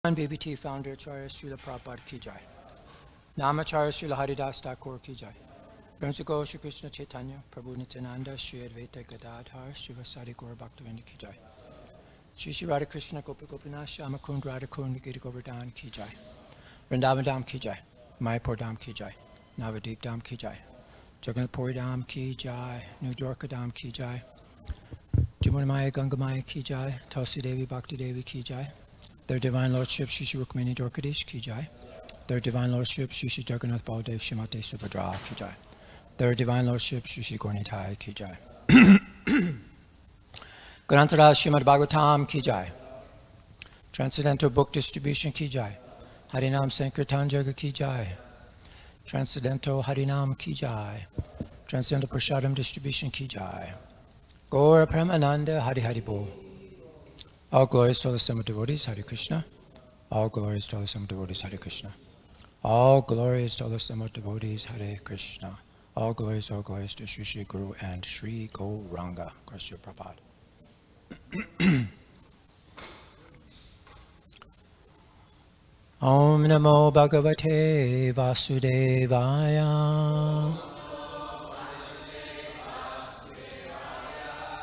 BBT founder Acharya Srila Prabhupada ki jai. Namacharya Srila Haridas Thakur ki jai. Principal Shri Krishna Chaitanya Prabhu Nityananda Shri Advaita Gadadhar Shivasari Gaura Bhaktivinoda ki jai. Shri Shri Radha Krishna Gopi Gopinath Shyamakund Radhakund Giri Govardhan ki jai. Vrindavan Dham ki jai. Mayapur Dham ki jai. Navadeep Dham ki jai. Jagannath Puri Dham ki jai. New Dwarka Dham ki jai. Jamunamaya Gangamaya ki jai. Tulsi Devi Bhakti Devi ki jai. Their Divine Lordship Shri Shri Rukmini Dwarkadish ki jai. Their Divine Lordship Shri Shri Jagannath Baldev Shrimati Subhadra ki jai. Their Divine Lordship Shri Shri Gaurnitai ki jai. Gaudacandra Srimad Bhagavatam ki jai. Transcendental Book Distribution ki jai. Harinam Sankirtan Jaga ki jai. Transcendental Harinam ki jai. Transcendental Prasadam Distribution ki jai. Gaura Premananda Hari Hari Bol. All glories to all the summer devotees, Hare Krishna. All glories to all the summer devotees, Hare Krishna. All glories to all the summer devotees, Hare Krishna. All glories to Shri Shri Guru and Shri Gauranga. Krishna Prabhupada. Om Namo Bhagavate Vasudevaya.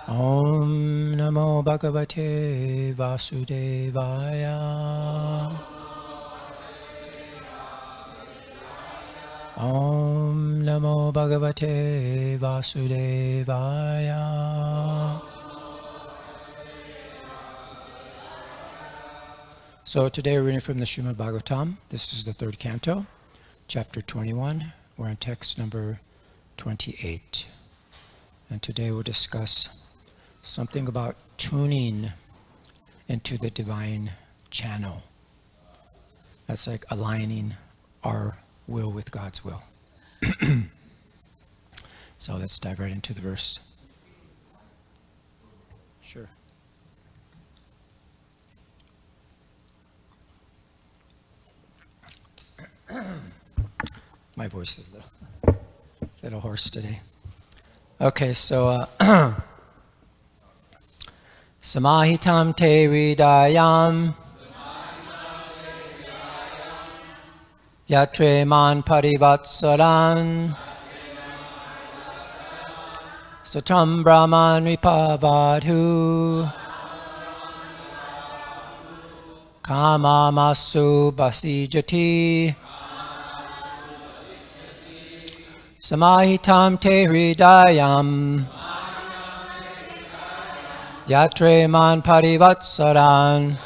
Om Namo Bhagavate Vasudevaya. Om Namo Bhagavate Vasudevaya. So today we're reading from the Srimad Bhagavatam. This is the third canto, chapter 21. We're on text number 28. And today we'll discuss something about tuning into the divine channel. That's like aligning our will with God's will. So let's dive right into the verse. Sure. My voice is a little hoarse today. Okay, so Samahitam te hridayam yatre man parivatsaran satam brahman vipavadhu kama masu basijati Samahitam te hridayam Yatre man parivatsaran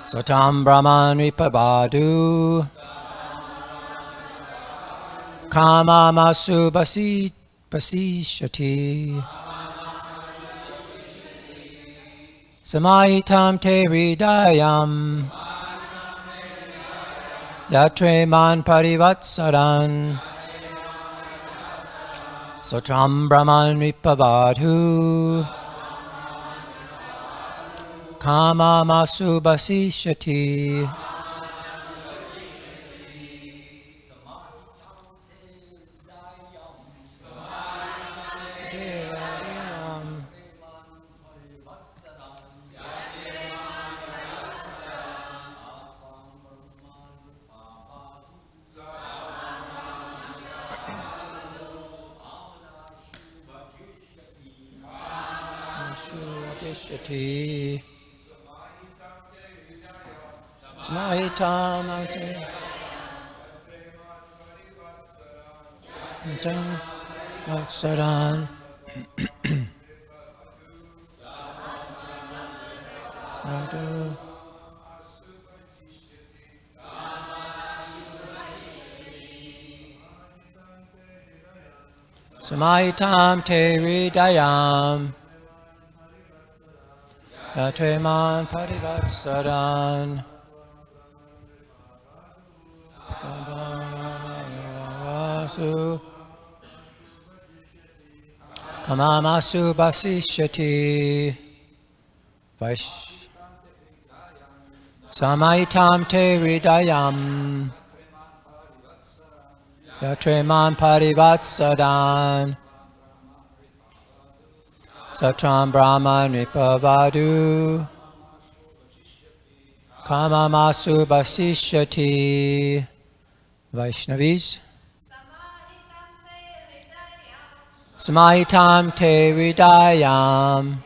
Satam brahman vipavadhu Kama masu basishati Samahitam te hridayam Yatre man parivatsaran Satam brahman vipavadhu Kama masu basishati Samahitam Vatsaran Samahitam te hridayam Yatre man parivatsaran Kama masu basishati Samahitam te hridayam Yatre man parivatsaran Satram Brahman Vipavadu Kamamasu basishyati. Vaishnavis. Samahitam te hridayam.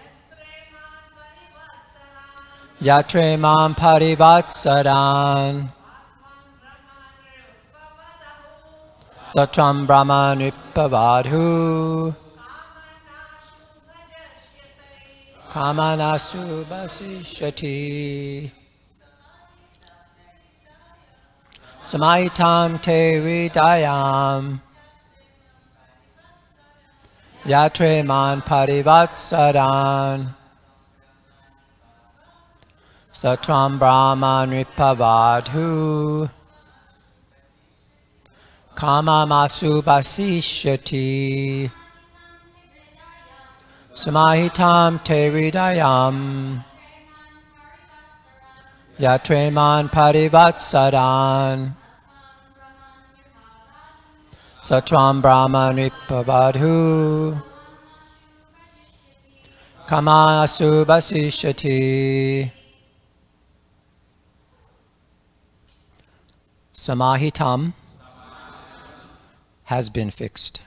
Yatre mam parivatsaran. Satram brahmanipavadhu. Kamanasu basishyati. Samahitam te hridayam. Yatre man parivatsaran. Satram brahmanipavadhu. Kamamasu basishyati. Samahitam te hridayam. Yatre man parivatsaran. Satram brahmanipavadhu. Kamamasu basishyati. Samahitam has been fixed.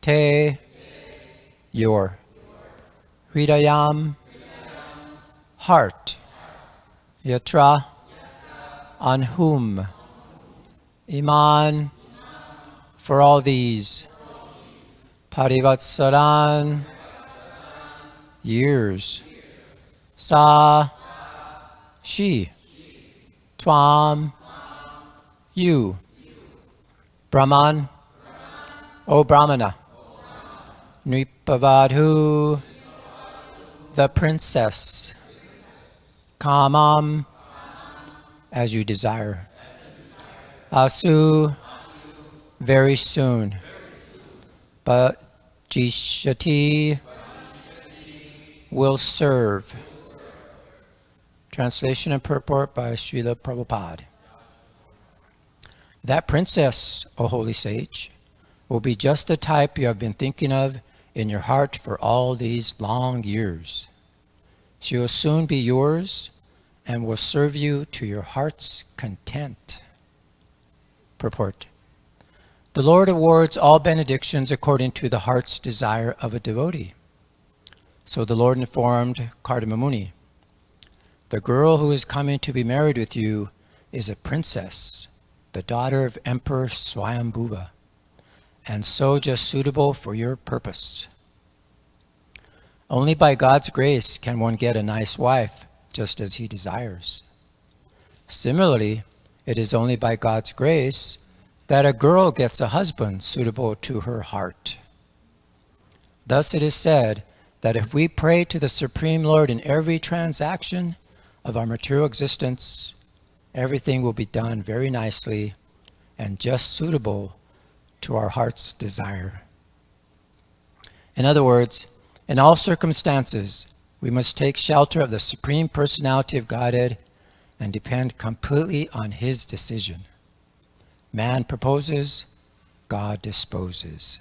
Te, your. Hridayam, heart. Yatra, on whom. Iman, for all these. Parivatsaran, years. Sa, she. Tvam, you. Brahman, O Brahmana. Nripavadhu, the princess. Kamam, as you desire. Asu, very soon. But Jishati, will serve. Translation and purport by Srila Prabhupada. That princess, O holy sage, will be just the type you have been thinking of in your heart for all these long years. She will soon be yours and will serve you to your heart's content. Purport. The Lord awards all benedictions according to the heart's desire of a devotee. So the Lord informed Kardama Muni, the girl who is coming to be married with you is a princess, the daughter of Emperor Swayambhuva, and so just suitable for your purpose. Only by God's grace can one get a nice wife, just as he desires. Similarly, it is only by God's grace that a girl gets a husband suitable to her heart. Thus it is said that if we pray to the Supreme Lord in every transaction of our material existence, everything will be done very nicely and just suitable to our heart's desire. In other words, in all circumstances, we must take shelter of the Supreme Personality of Godhead and depend completely on his decision. Man proposes, God disposes.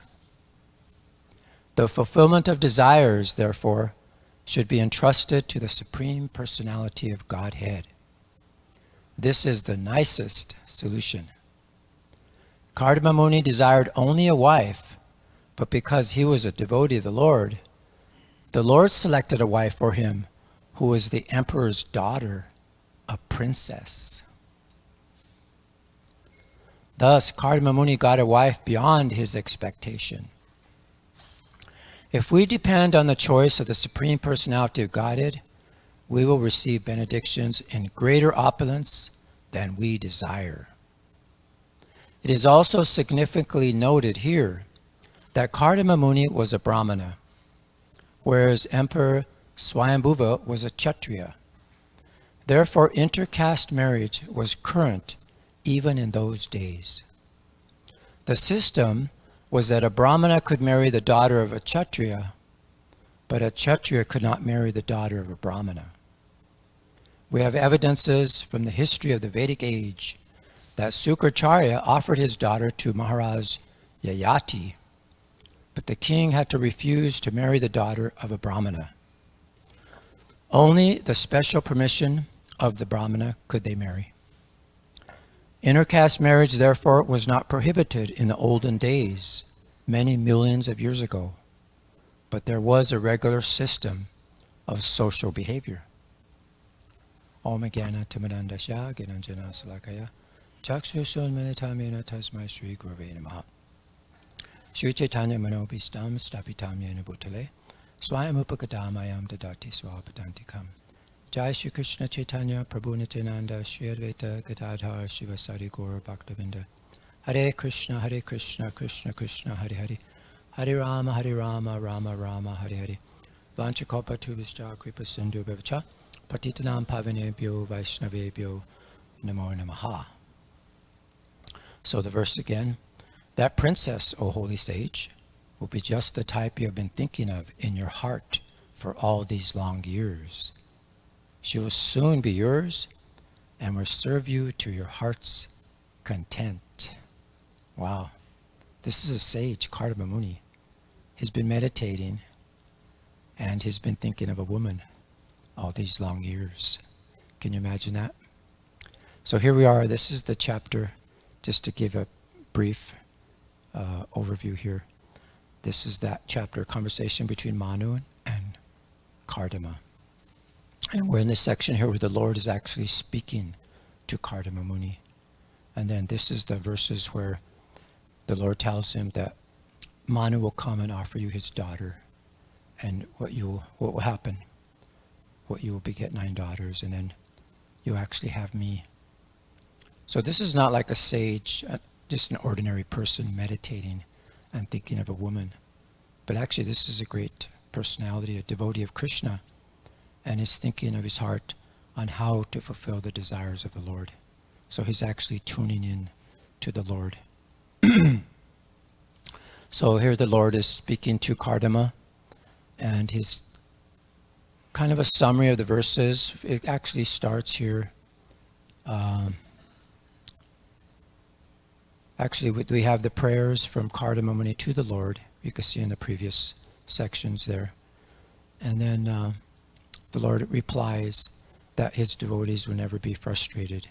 The fulfillment of desires, therefore, should be entrusted to the Supreme Personality of Godhead. This is the nicest solution. Kardama Muni desired only a wife, but because he was a devotee of the Lord selected a wife for him who was the emperor's daughter, a princess. Thus, Kardama Muni got a wife beyond his expectation. If we depend on the choice of the Supreme Personality of Godhead, we will receive benedictions in greater opulence than we desire. It is also significantly noted here that Kardama Muni was a Brahmana, whereas Emperor Swayambhuva was a Kshatriya. Therefore, intercaste marriage was current even in those days. The system was that a Brahmana could marry the daughter of a Kshatriya, but a Kshatriya could not marry the daughter of a Brahmana. We have evidences from the history of the Vedic age that Sukracharya offered his daughter to Maharaj Yayati, but the king had to refuse to marry the daughter of a Brahmana. Only the special permission of the Brahmana could they marry. Intercaste marriage, therefore, was not prohibited in the olden days, many millions of years ago, but there was a regular system of social behavior. Om Jnana Timirandasya Gyananjana Salakaya Chakshusonmanitamena Tasmai Shri Gurave Namaha Shri Chaitanya Manobhistam Stapitam Yena Bhutale Swayam Upakadamayam Dadati Swapadantikam Jai Shri Krishna Chaitanya Prabhu Nityananda Shri Advaita Gadadhar Shivasari Gaur Bhaktavinda Hare Krishna Krishna Krishna Hare Hare Hare Rama Rama Rama Hare Hare Vanchakopa Tubhischa Kripa Sindhu Bhavacha Patitanam Pavanebhyo Vaishnavebhyo Namo Namaha. So the verse again, that princess, O holy sage, will be just the type you have been thinking of in your heart for all these long years. She will soon be yours and will serve you to your heart's content. Wow. This is a sage, Kardama Muni. He's been meditating and he's been thinking of a woman all these long years. Can you imagine that? So here we are. This is the chapter, just to give a brief overview here. This is that chapter, conversation between Manu and Kardama. And we're in this section here where the Lord is actually speaking to Kardama Muni. And then this is the verses where the Lord tells him that Manu will come and offer you his daughter. And what will happen? What you will beget 9 daughters, and then you actually have me. So this is not like a sage, just an ordinary person meditating and thinking of a woman. But actually this is a great personality, a devotee of Krishna, and is thinking of his heart on how to fulfill the desires of the Lord. So he's actually tuning in to the Lord. So here the Lord is speaking to Kardama, and his kind of a summary of the verses. It actually starts here. Actually, we have the prayers from Kardama Muni to the Lord. You can see in the previous sections there. And then the Lord replies that his devotees will never be frustrated,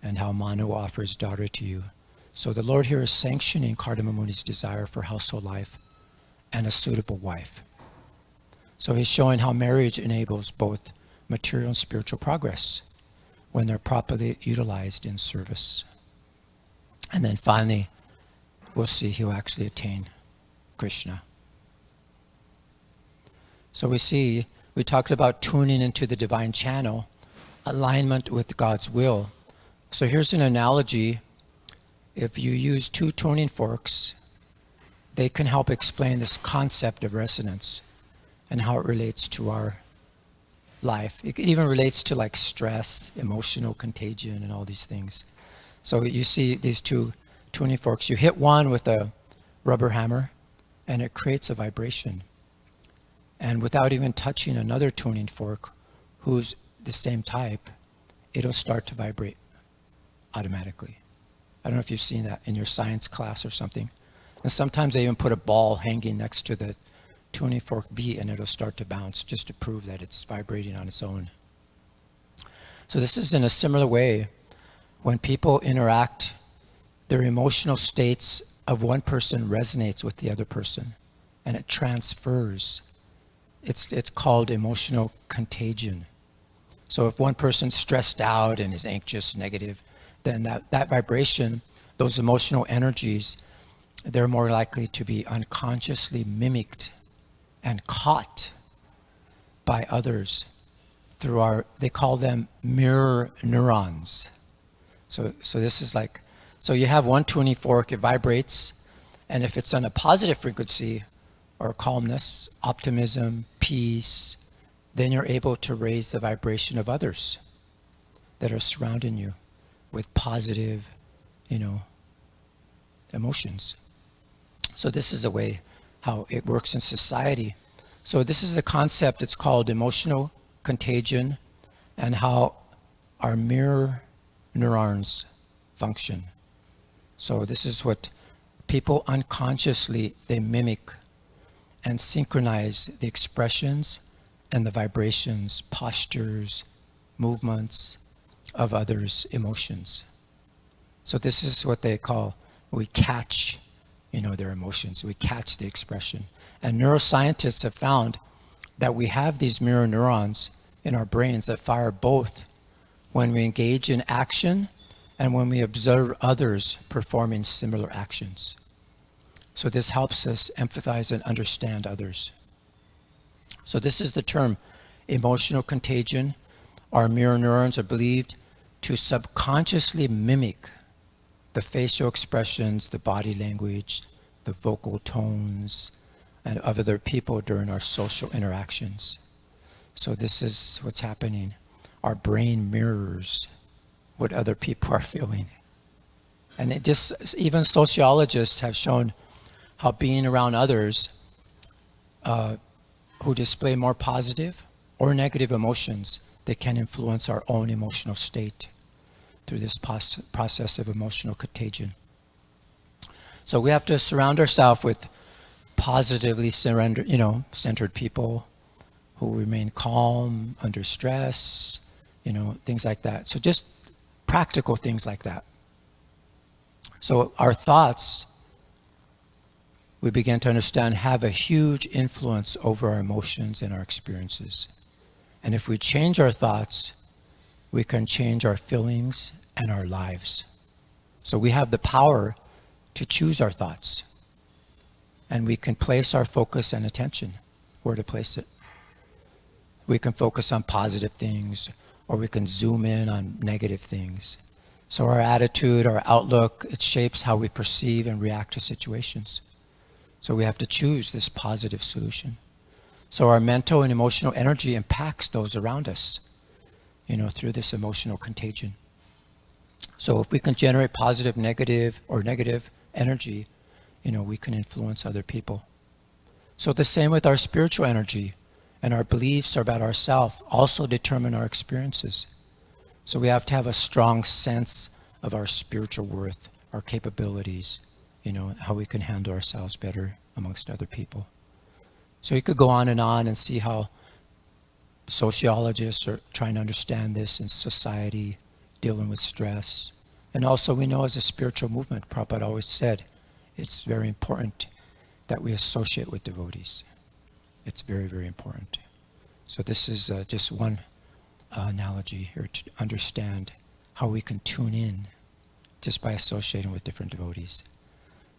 and how Manu offers daughter to you. So the Lord here is sanctioning Kardama Muni's desire for household life and a suitable wife. So he's showing how marriage enables both material and spiritual progress when they're properly utilized in service. And then finally, we'll see he'll actually attain Krishna. So we talked about tuning into the divine channel, alignment with God's will. So here's an analogy. If you use 2 tuning forks, they can help explain this concept of resonance and how it relates to our life. It even relates to like stress, emotional contagion, and all these things. So you see these 2 tuning forks. You hit one with a rubber hammer and it creates a vibration. And without even touching another tuning fork who's the same type, it'll start to vibrate automatically. I don't know if you've seen that in your science class or something. And sometimes they even put a ball hanging next to the tuning fork B and it'll start to bounce just to prove that it's vibrating on its own. So this is in a similar way. When people interact, their emotional states of one person resonates with the other person and it transfers. It's called emotional contagion. So if one person's stressed out and is anxious, negative, then that vibration, those emotional energies, they're more likely to be unconsciously mimicked and caught by others through they call them mirror neurons. So this is like, so you have one tuning fork, it vibrates, and if it's on a positive frequency or calmness, optimism, peace, then you're able to raise the vibration of others that are surrounding you with positive, emotions. So this is the way how it works in society. So this is the concept, it's called emotional contagion, and how our mirror neurons function. So this is what people unconsciously, they mimic and synchronize the expressions and the vibrations, postures, movements of others' emotions. So this is what they call, we catch, their emotions. We catch the expression. And neuroscientists have found that we have these mirror neurons in our brains that fire both when we engage in action and when we observe others performing similar actions. So this helps us empathize and understand others. So this is the term emotional contagion. Our mirror neurons are believed to subconsciously mimic the facial expressions, the body language, the vocal tones, and of other people during our social interactions. So this is what's happening. Our brain mirrors what other people are feeling. And even sociologists have shown how being around others who display more positive or negative emotions, they can influence our own emotional state through this process of emotional contagion. So we have to surround ourselves with positively centered people who remain calm under stress, things like that. So just practical things like that. So our thoughts, we begin to understand, have a huge influence over our emotions and our experiences. And if we change our thoughts, we can change our feelings and our lives. So we have the power to choose our thoughts. And we can place our focus and attention where to place it. We can focus on positive things, or we can zoom in on negative things. So our attitude, our outlook, it shapes how we perceive and react to situations. So we have to choose this positive solution. So our mental and emotional energy impacts those around us, through this emotional contagion. So if we can generate positive, negative energy, we can influence other people. So the same with our spiritual energy, and our beliefs about ourselves also determine our experiences. So we have to have a strong sense of our spiritual worth, our capabilities, how we can handle ourselves better amongst other people. So you could go on and see how sociologists are trying to understand this in society, dealing with stress. And also we know as a spiritual movement, Prabhupada always said, it's very important that we associate with devotees. It's very, very important. So this is just one analogy here to understand how we can tune in just by associating with different devotees.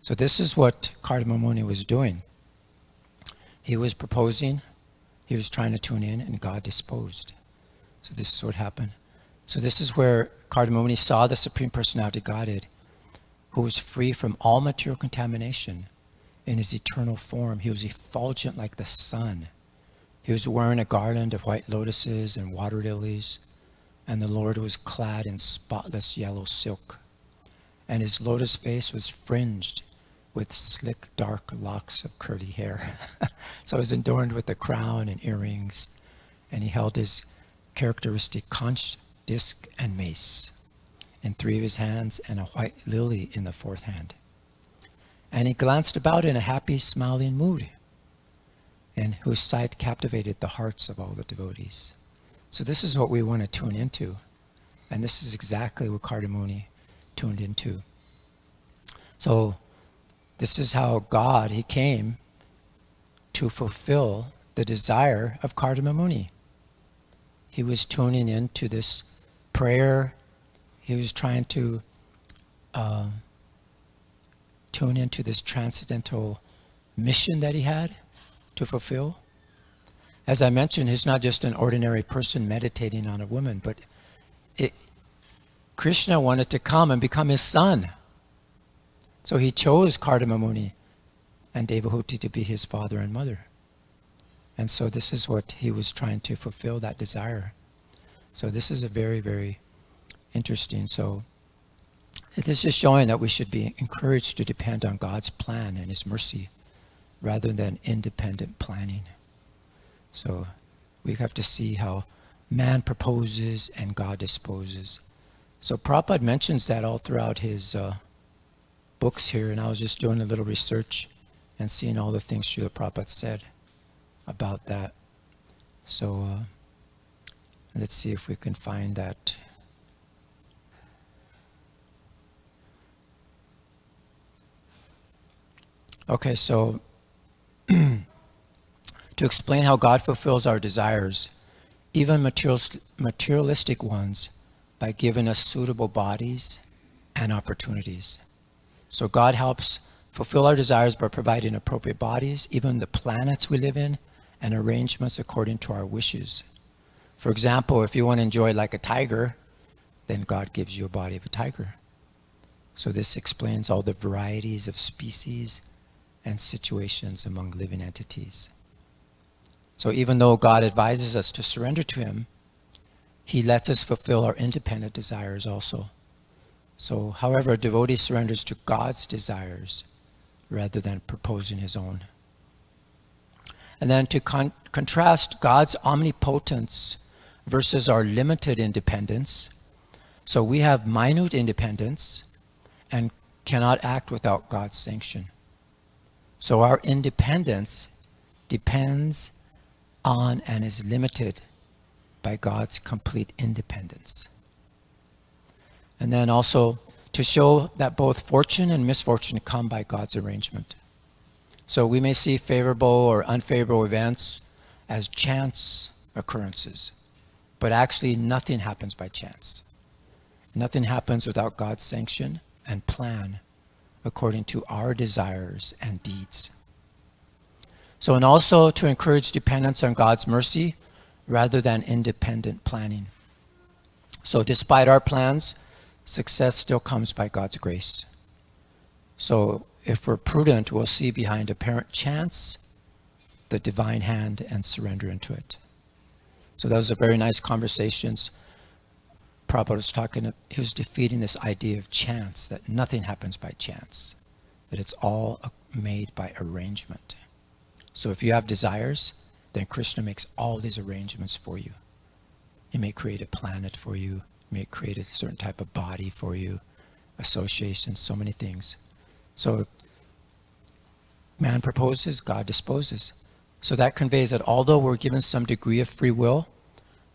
So this is what Kardama Muni was doing. He was proposing, he was trying to tune in, and God disposed. So this is what happened. So this is where Kardama Muni saw the Supreme Personality Godhead, who was free from all material contamination in his eternal form. He was effulgent like the sun. He was wearing a garland of white lotuses and water lilies, and the Lord was clad in spotless yellow silk. And his lotus face was fringed with slick, dark locks of curly hair. So it was adorned with a crown and earrings, and he held his characteristic conch, disc, and mace in 3 of his hands, and a white lily in the 4th hand. And he glanced about in a happy, smiling mood, and whose sight captivated the hearts of all the devotees. So this is what we want to tune into, and this is exactly what Kardama Muni tuned into. So this is how God, he came to fulfill the desire of Kardama Muni. He was tuning into this prayer. He was trying to tune into this transcendental mission that he had to fulfill. As I mentioned, he's not just an ordinary person meditating on a woman, but Krishna wanted to come and become his son. So he chose Kardama Muni and Devahuti to be his father and mother. And so this is what he was trying to fulfill, that desire. So this is a very, very interesting. So this is showing that we should be encouraged to depend on God's plan and his mercy rather than independent planning. So we have to see how man proposes and God disposes. So Prabhupada mentions that all throughout his books here, and I was just doing a little research and seeing all the things Srila Prabhupada said about that. So Let's see if we can find that. Okay, so to explain how God fulfills our desires, even materialistic ones, by giving us suitable bodies and opportunities. So God helps fulfill our desires by providing appropriate bodies, even the planets we live in, and arrangements according to our wishes. For example, if you want to enjoy like a tiger, then God gives you a body of a tiger. So this explains all the varieties of species and situations among living entities. So even though God advises us to surrender to Him, He lets us fulfill our independent desires also. So however, a devotee surrenders to God's desires rather than proposing his own. And then to contrast God's omnipotence versus our limited independence. So we have minute independence and cannot act without God's sanction. So our independence depends on and is limited by God's complete independence. And then also to show that both fortune and misfortune come by God's arrangement. So we may see favorable or unfavorable events as chance occurrences, but actually nothing happens by chance. Nothing happens without God's sanction and plan according to our desires and deeds. So, and also to encourage dependence on God's mercy rather than independent planning. So despite our plans, success still comes by God's grace. So if we're prudent, we'll see behind apparent chance the divine hand and surrender into it. So those are very nice conversations. Prabhupada was talking, he was defeating this idea of chance, that nothing happens by chance, that it's all made by arrangement. So if you have desires, then Krishna makes all these arrangements for you. He may create a planet for you, he may create a certain type of body for you, associations, so many things. So man proposes, God disposes. So that conveys that although we're given some degree of free will,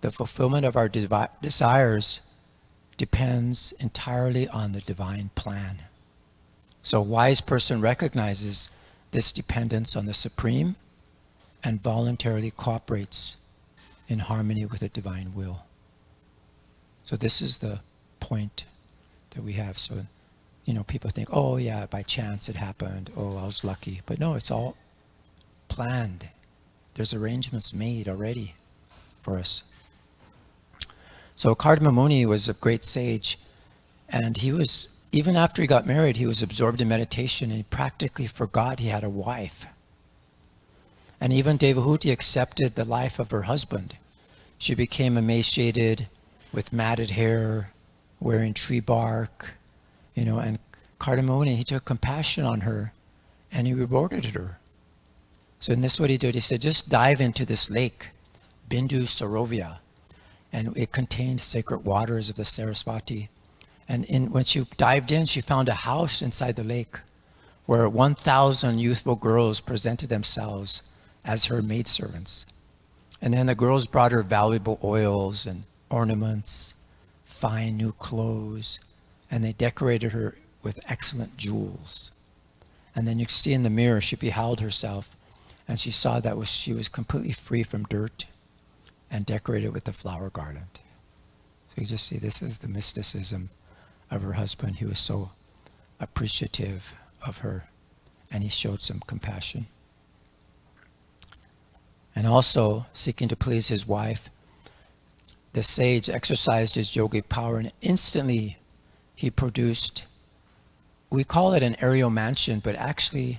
the fulfillment of our desires depends entirely on the divine plan. So a wise person recognizes this dependence on the Supreme and voluntarily cooperates in harmony with the divine will. So this is the point that we have. So, you know, people think, oh yeah, by chance it happened. Oh, I was lucky. But no, it's all planned. There's arrangements made already for us. So Kardama Muni was a great sage, and he was, even after he got married, he was absorbed in meditation, and he practically forgot he had a wife. And even Devahuti accepted the life of her husband. She became emaciated, with matted hair, wearing tree bark, you know, and Kardama Muni, he took compassion on her, and he rewarded her. So in this, what he did, he said, just dive into this lake, Bindu Sarovya, and it contained sacred waters of the Saraswati. And when she dived in, she found a house inside the lake where 1,000 youthful girls presented themselves as her maidservants. And then the girls brought her valuable oils and ornaments, fine new clothes, and they decorated her with excellent jewels. And then you see in the mirror, she beheld herself, and she saw that she was completely free from dirt and decorated with the flower garland. So you just see, this is the mysticism of her husband. He was so appreciative of her, and he showed some compassion. And also, seeking to please his wife, the sage exercised his yogic power, and instantly he produced, we call it an aerial mansion, but actually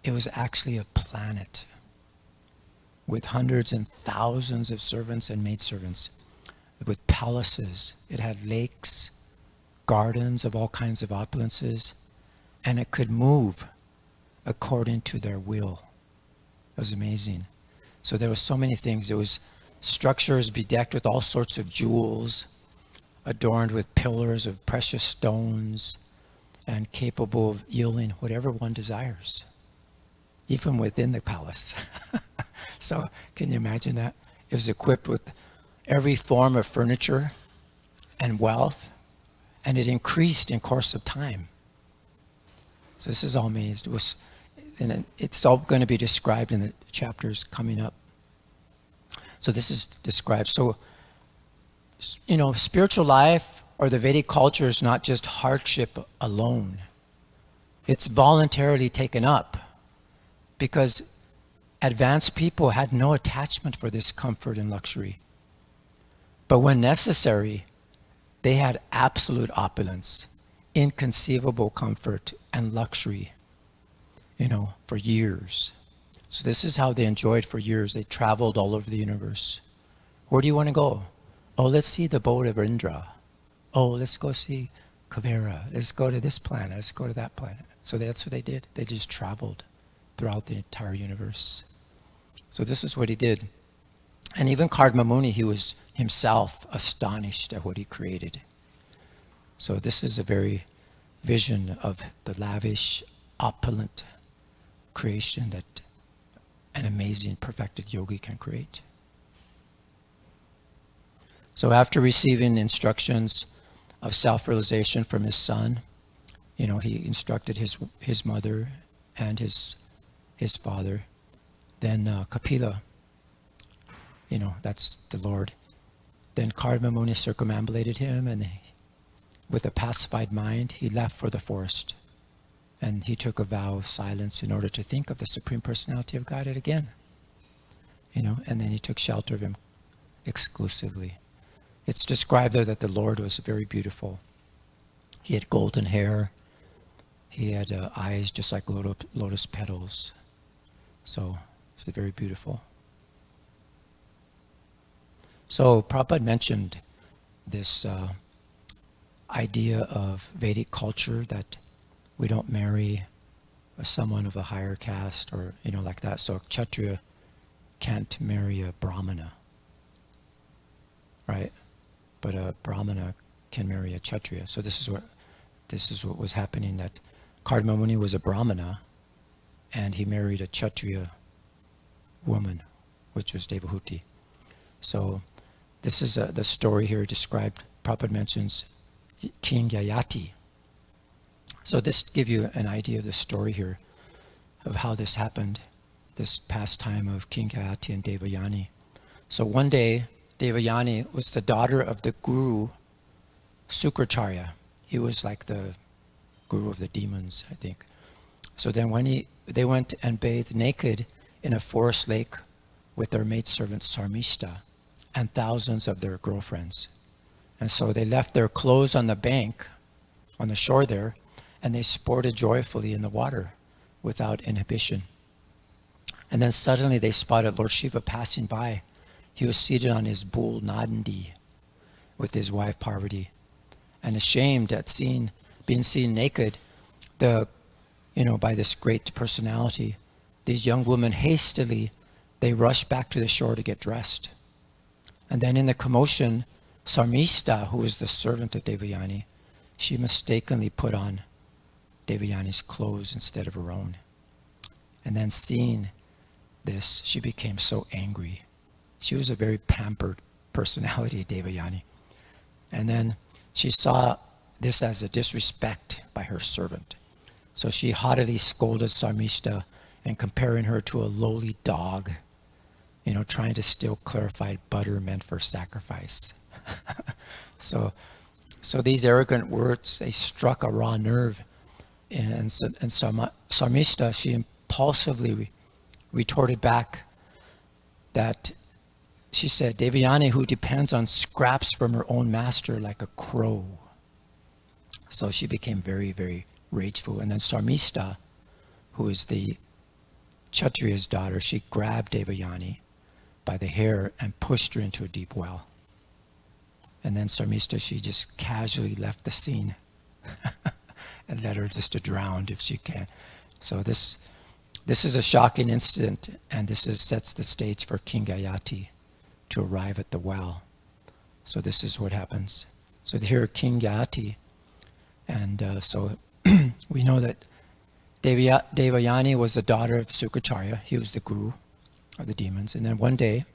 it was actually a planet with hundreds and thousands of servants and maidservants, with palaces. It had lakes, gardens of all kinds of opulences, and it could move according to their will. It was amazing. So there were so many things. There was structures bedecked with all sorts of jewels, adorned with pillars of precious stones, and capable of yielding whatever one desires, even within the palace. So can you imagine that? It was equipped with every form of furniture and wealth, and it increased in course of time. So this is all amazed. And it's all going to be described in the chapters coming up. So this is described. So, spiritual life or the Vedic culture is not just hardship alone. It's voluntarily taken up because advanced people had no attachment for this comfort and luxury. But when necessary, they had absolute opulence, inconceivable comfort and luxury, for years. So this is how they enjoyed for years. They traveled all over the universe. Where do you want to go? Oh, let's see the boat of Indra. Oh, let's go see Kavera. Let's go to this planet. Let's go to that planet. So that's what they did. They just traveled throughout the entire universe. So this is what he did. And even Kardama Muni, he was himself astonished at what he created. So this is a very vision of the lavish, opulent creation that an amazing, perfected yogi can create. So after receiving instructions of self-realization from his son, he instructed his mother and his father. Then Kapila, that's the Lord. Then Kardama Muni circumambulated him, and with a pacified mind, he left for the forest. And he took a vow of silence in order to think of the Supreme Personality of Godhead again. And then he took shelter of him exclusively. It's described there that the Lord was very beautiful. He had golden hair. He had eyes just like lotus petals. So it's very beautiful. So Prabhupada mentioned this idea of Vedic culture that we don't marry someone of a higher caste or, like that. So a Kshatriya can't marry a Brahmana, right? But a Brahmana can marry a Kshatriya. So this is what was happening, that Kardama Muni was a Brahmana and he married a Kshatriya woman, which was Devahuti. So this is the story here described. Prabhupada mentions King Yayati. So this gives you an idea of the story here of how this happened, this pastime of King Yayati and Devayani. So one day, Devayani was the daughter of the guru Sukracharya. He was like the guru of the demons, I think. So then when they went and bathed naked in a forest lake with their maidservant Sarmishta and thousands of their girlfriends. And so they left their clothes on the bank, on the shore there, and they sported joyfully in the water without inhibition. And then suddenly they spotted Lord Shiva passing by. He was seated on his bull Nandi with his wife Parvati. And ashamed at being seen naked, by this great personality, these young women hastily, they rushed back to the shore to get dressed. And then in the commotion, Sarmishta, who was the servant of Devayani, she mistakenly put on Devayani's clothes instead of her own. And then seeing this, she became so angry. She was a very pampered personality, Devayani. And then she saw this as a disrespect by her servant. So she haughtily scolded Sarmishta and comparing her to a lowly dog, trying to steal clarified butter meant for sacrifice. So these arrogant words, they struck a raw nerve. And Sarmishta, she impulsively retorted back that she said, Devayani, who depends on scraps from her own master like a crow. So she became very, very rageful. And then Sarmishta, who is the Kshatriya's daughter, she grabbed Devayani by the hair and pushed her into a deep well. And then Sarmishta, she just casually left the scene and let her just to drown if she can. So this is a shocking incident, and this sets the stage for King Yayati to arrive at the well. So this is what happens. So here King Yayati, and so we know that Devayani was the daughter of Sukracharya. He was the guru of the demons. And then one day,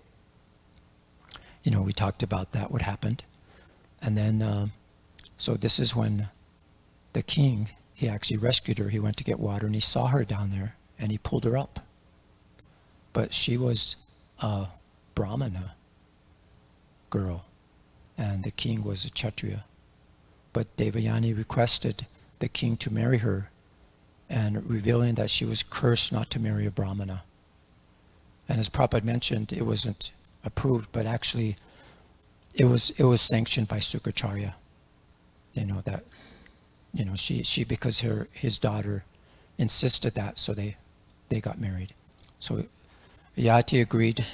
we talked about that, what happened. And then, so this is when the king, he actually rescued her. He went to get water and he saw her down there and he pulled her up. But she was a Brahmana girl and the king was a Kshatriya. But Devayani requested the king to marry her, and revealing that she was cursed not to marry a Brahmana. And as Prabhupada mentioned, it wasn't approved, but actually it was sanctioned by Sukracharya. That she because his daughter insisted that, so they got married. So Yati agreed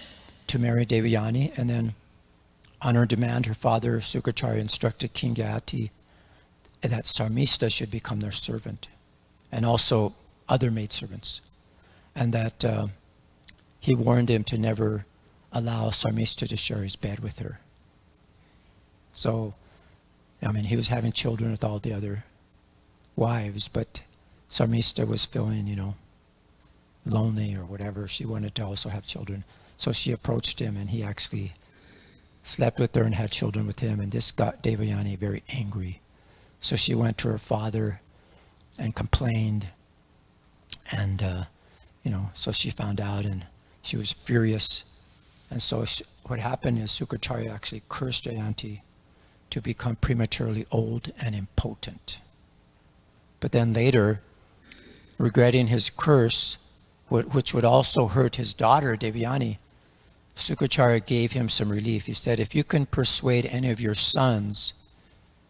to marry Devayani, and then on her demand, her father Sukracharya instructed King Yati that Sarmista should become their servant, and also other maidservants, and that he warned him to never allow Sarmista to share his bed with her. So, he was having children with all the other wives, but Sarmista was feeling, lonely or whatever. She wanted to also have children. So she approached him, and he actually slept with her and had children with him, and this got Devayani very angry. So she went to her father and complained, and so she found out, and she was furious. And so what happened is Sukracharya actually cursed Jayanti to become prematurely old and impotent. But then later, regretting his curse, which would also hurt his daughter Devayani, Sukracharya gave him some relief. He said, if you can persuade any of your sons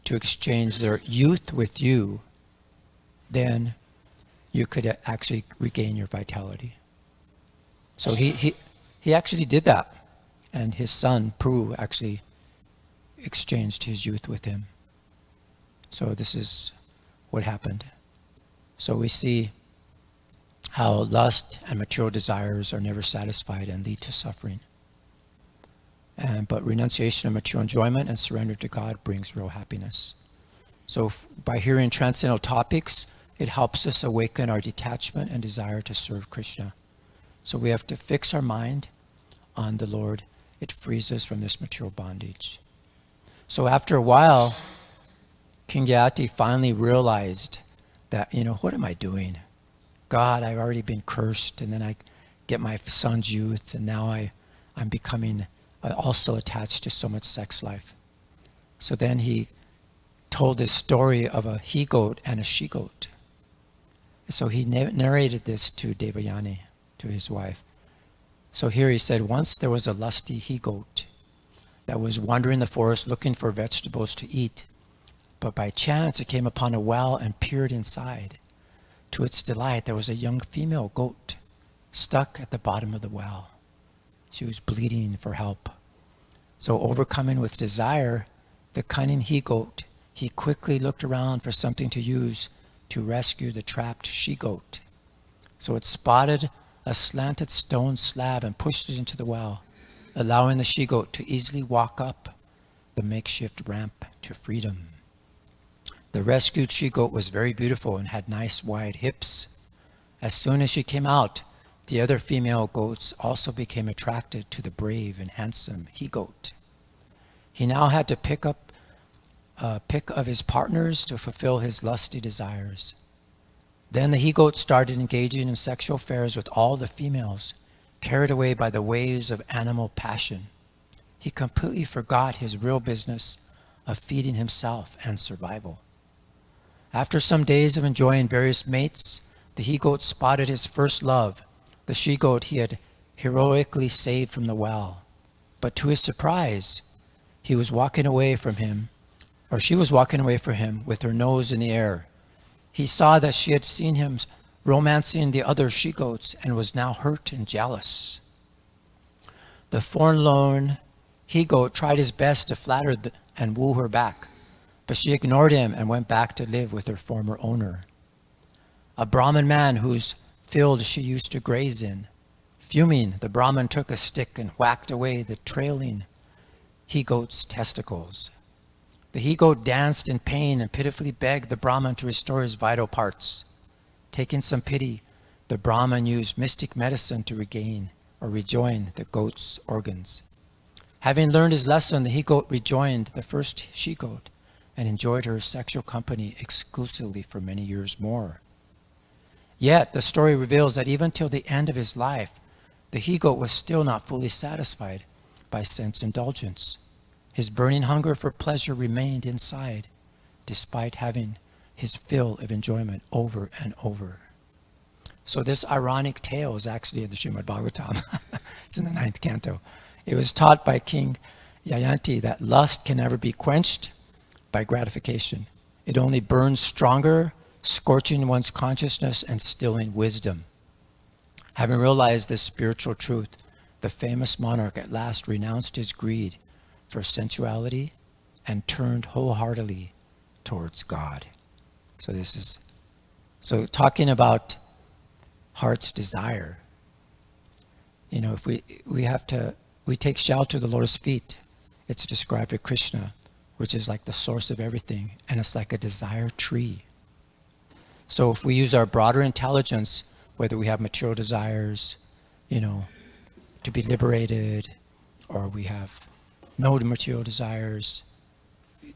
to exchange their youth with you, then you could actually regain your vitality. So he actually did that, and his son Prabhu actually exchanged his youth with him. So this is what happened. So we see how lust and material desires are never satisfied and lead to suffering. But renunciation of material enjoyment and surrender to God brings real happiness. So by hearing transcendental topics, it helps us awaken our detachment and desire to serve Krishna. So we have to fix our mind on the Lord. It frees us from this material bondage. So after a while, King Yati finally realized that, what am I doing? God, I've already been cursed, and then I get my son's youth, and now I'm becoming also attached to so much sex life. So then he told this story of a he-goat and a she-goat. So he narrated this to Devayani, to his wife. So here he said, once there was a lusty he-goat that was wandering the forest looking for vegetables to eat, but by chance it came upon a well and peered inside. To its delight, there was a young female goat stuck at the bottom of the well. She was bleating for help. So overcoming with desire, the cunning he-goat, he quickly looked around for something to use to rescue the trapped she-goat. So it spotted a slanted stone slab and pushed it into the well, allowing the she-goat to easily walk up the makeshift ramp to freedom. The rescued she-goat was very beautiful and had nice wide hips. As soon as she came out, the other female goats also became attracted to the brave and handsome he-goat. He now had to pick of his partners to fulfill his lusty desires. Then the he-goat started engaging in sexual affairs with all the females, carried away by the waves of animal passion. He completely forgot his real business of feeding himself and survival. After some days of enjoying various mates, the he-goat spotted his first love, the she-goat he had heroically saved from the well. But to his surprise, she was walking away from him with her nose in the air. He saw that she had seen him romancing the other she-goats and was now hurt and jealous. The forlorn he-goat tried his best to flatter and woo her back, but she ignored him and went back to live with her former owner, a Brahmin man whose field she used to graze in. Fuming, the Brahmin took a stick and whacked away the trailing he-goat's testicles. The he-goat danced in pain and pitifully begged the Brahmin to restore his vital parts. Taking some pity, the Brahmin used mystic medicine to regain or rejoin the goat's organs. Having learned his lesson, the he-goat rejoined the first she-goat and enjoyed her sexual company exclusively for many years more. Yet, the story reveals that even till the end of his life, the he-goat was still not fully satisfied by sense indulgence. His burning hunger for pleasure remained inside, despite having his fill of enjoyment over and over. So this ironic tale is actually in the Srimad Bhagavatam. It's in the 9th canto. It was taught by King Yayanti that lust can never be quenched by gratification. It only burns stronger, scorching one's consciousness and stilling wisdom. Having realized this spiritual truth, the famous monarch at last renounced his greed for sensuality and turned wholeheartedly towards God. So talking about heart's desire, you know, if we take shelter of the Lord's feet, it's described as Krishna, which is like the source of everything, and it's like a desire tree. So if we use our broader intelligence, whether we have material desires, you know, to be liberated, or we have no material desires,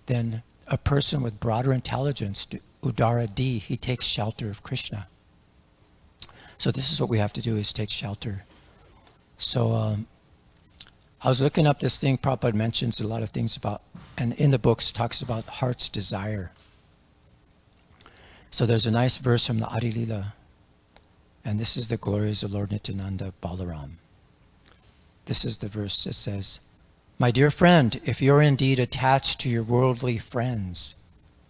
then a person with broader intelligence, Udara D, he takes shelter of Krishna. So this is what we have to do, is take shelter. So I was looking up this thing, Prabhupada mentions a lot of things about, and in the books talks about heart's desire. So there's a nice verse from the Adi Lila, and this is the glories of Lord Nityananda Balaram. This is the verse. It says, "My dear friend, if you're indeed attached to your worldly friends,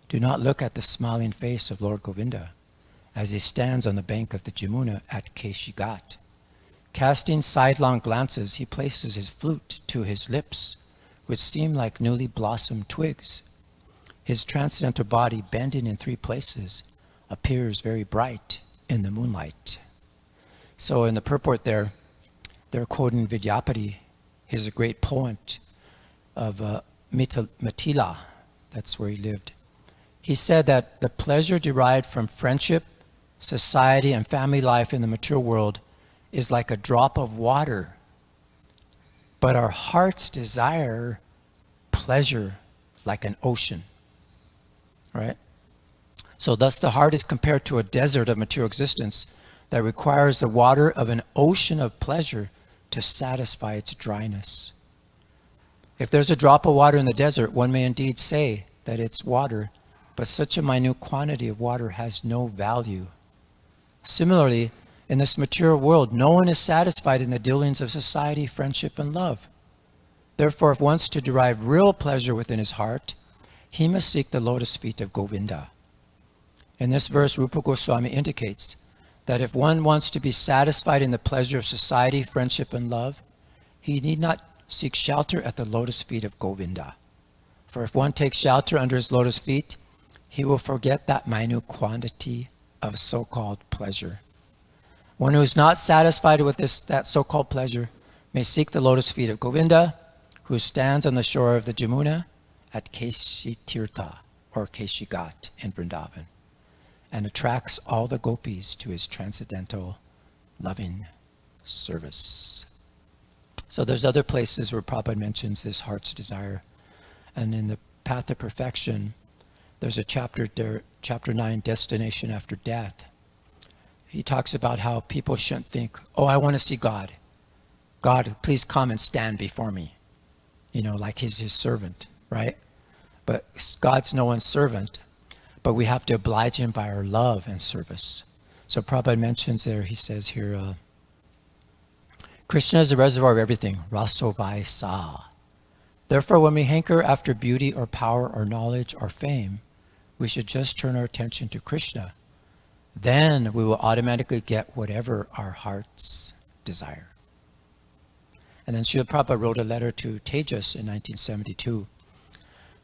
do not look at the smiling face of Lord Govinda as he stands on the bank of the Jamuna at Keshigat. Casting sidelong glances, he places his flute to his lips, which seem like newly blossomed twigs. His transcendental body, bending in 3 places, appears very bright in the moonlight." So in the purport there, they're quoting Vidyapati. He's a great poet of Mithila. That's where he lived. He said that the pleasure derived from friendship, society, and family life in the material world is like a drop of water. But our hearts desire pleasure like an ocean, right? So thus the heart is compared to a desert of material existence that requires the water of an ocean of pleasure to satisfy its dryness. If there's a drop of water in the desert, one may indeed say that it's water, but such a minute quantity of water has no value. Similarly, in this material world, no one is satisfied in the dealings of society, friendship, and love. Therefore, if one wants to derive real pleasure within his heart, he must seek the lotus feet of Govinda. In this verse, Rupa Goswami indicates that if one wants to be satisfied in the pleasure of society, friendship, and love, he need not seek shelter at the lotus feet of Govinda. For if one takes shelter under his lotus feet, he will forget that minute quantity of so-called pleasure. One who is not satisfied with that so-called pleasure may seek the lotus feet of Govinda, who stands on the shore of the Jamuna at Keshitirtha, or Keshigat in Vrindavan, and attracts all the gopis to his transcendental loving service. So there's other places where Prabhupada mentions this heart's desire. And in the Path of Perfection, there's a chapter there, chapter 9, Destination After Death. He talks about how people shouldn't think, oh, I want to see God. God, please come and stand before me. You know, like he's his servant, right? But God's no one's servant, but we have to oblige him by our love and service. So Prabhupada mentions there, he says here, Krishna is the reservoir of everything, rasovai sa. Therefore, when we hanker after beauty or power or knowledge or fame, we should just turn our attention to Krishna. Then we will automatically get whatever our hearts desire. And then Srila Prabhupada wrote a letter to Tejas in 1972,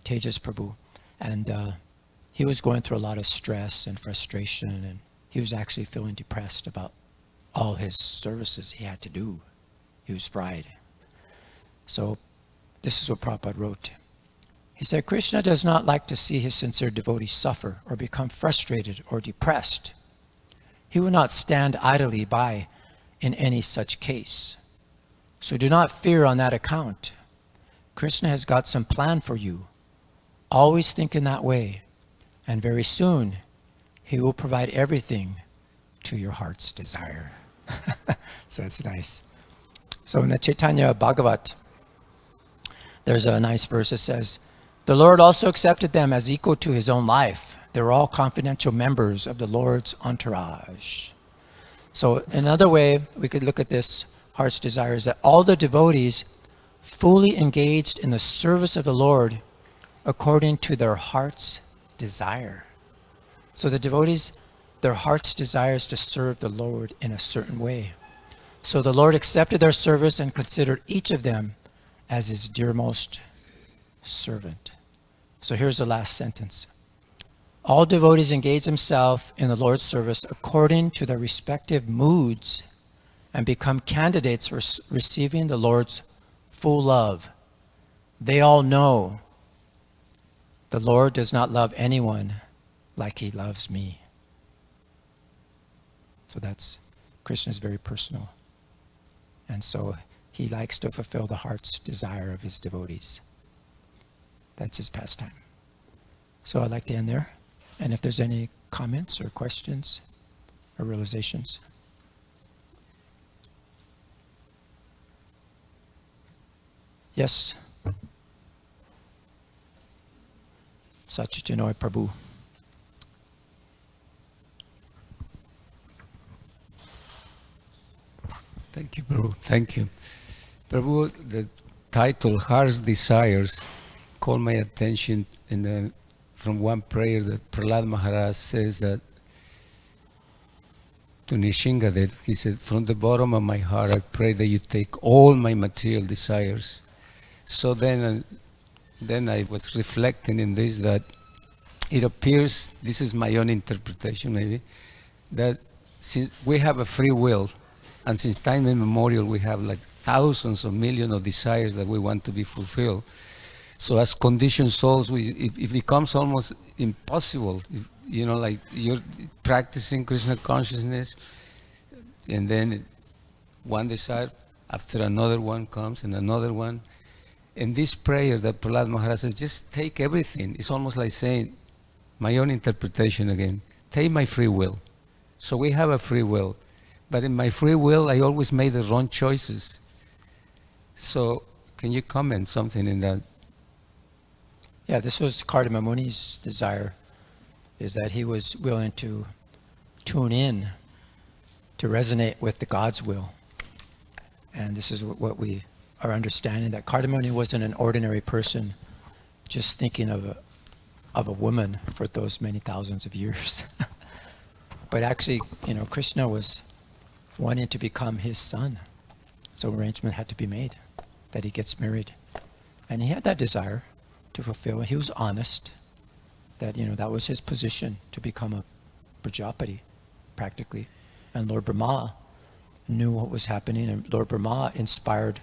Tejas Prabhu, and he was going through a lot of stress and frustration, and he was actually feeling depressed about all his services he had to do. He was fried. So this is what Prabhupada wrote. He said, Krishna does not like to see his sincere devotees suffer or become frustrated or depressed. He will not stand idly by in any such case. So do not fear on that account. Krishna has got some plan for you. Always think in that way. And very soon, he will provide everything to your heart's desire. So it's nice. So in the Chaitanya Bhagavat, there's a nice verse that says, the Lord also accepted them as equal to his own life. They were all confidential members of the Lord's entourage. So another way we could look at this heart's desire is that all the devotees fully engaged in the service of the Lord according to their heart's desire. So the devotees, their heart's desire is to serve the Lord in a certain way. So the Lord accepted their service and considered each of them as his dearmost servant. So here's the last sentence. All devotees engage themselves in the Lord's service according to their respective moods and become candidates for receiving the Lord's full love. They all know the Lord does not love anyone like he loves me. So that's, Krishna is very personal. And so he likes to fulfill the heart's desire of his devotees. That's his pastime. So I'd like to end there. And if there's any comments or questions or realizations. Yes. Satchitananda Prabhu. Thank you, Prabhu. Thank you. Prabhu, the title, Heart's Desires, called my attention from one prayer that Prahlad Maharaj says that to Nishingadev. He said, from the bottom of my heart, I pray that you take all my material desires. So then I was reflecting in this, that it appears, this is my own interpretation maybe, that since we have a free will, and since time immemorial we have like thousands of millions of desires that we want to be fulfilled. So as conditioned souls, it becomes almost impossible. Like you're practicing Krishna consciousness, and then one desire after another one comes, and another one. And this prayer that Prahlad Maharaj says, just take everything. It's almost like saying, my own interpretation again, take my free will. So we have a free will. But in my free will, I always made the wrong choices. So can you comment something in that? Yeah, this was Kardama Muni's desire, is that he was willing to tune in, to resonate with the God's will. And this is what we are understanding, that Kardama Muni wasn't an ordinary person just thinking of a woman for those many thousands of years. But actually, Krishna was wanting to become his son. So arrangement had to be made that he gets married. And he had that desire to fulfill. He was honest that, that was his position, to become a Prajapati, practically. And Lord Brahma knew what was happening, and Lord Brahma inspired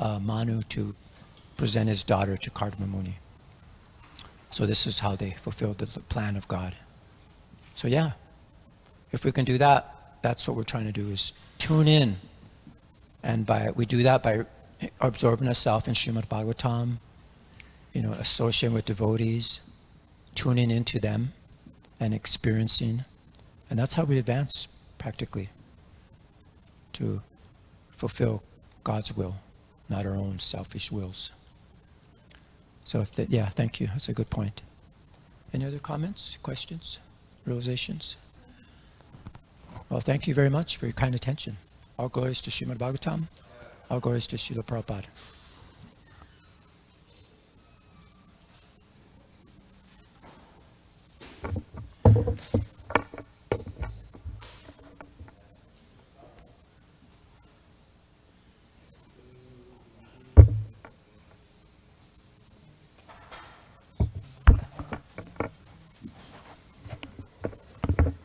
Manu to present his daughter to Kardama Muni. So this is how they fulfilled the plan of God. So yeah, if we can do that, that's what we're trying to do, is tune in. And we do that by absorbing ourselves in Srimad Bhagavatam, associating with devotees, tuning into them and experiencing. And that's how we advance practically, to fulfill God's will, not our own selfish wills. So yeah, thank you. That's a good point. Any other comments, questions, realizations? Well, thank you very much for your kind attention. All glories to Srimad Bhagavatam. All glories to Srila Prabhupada.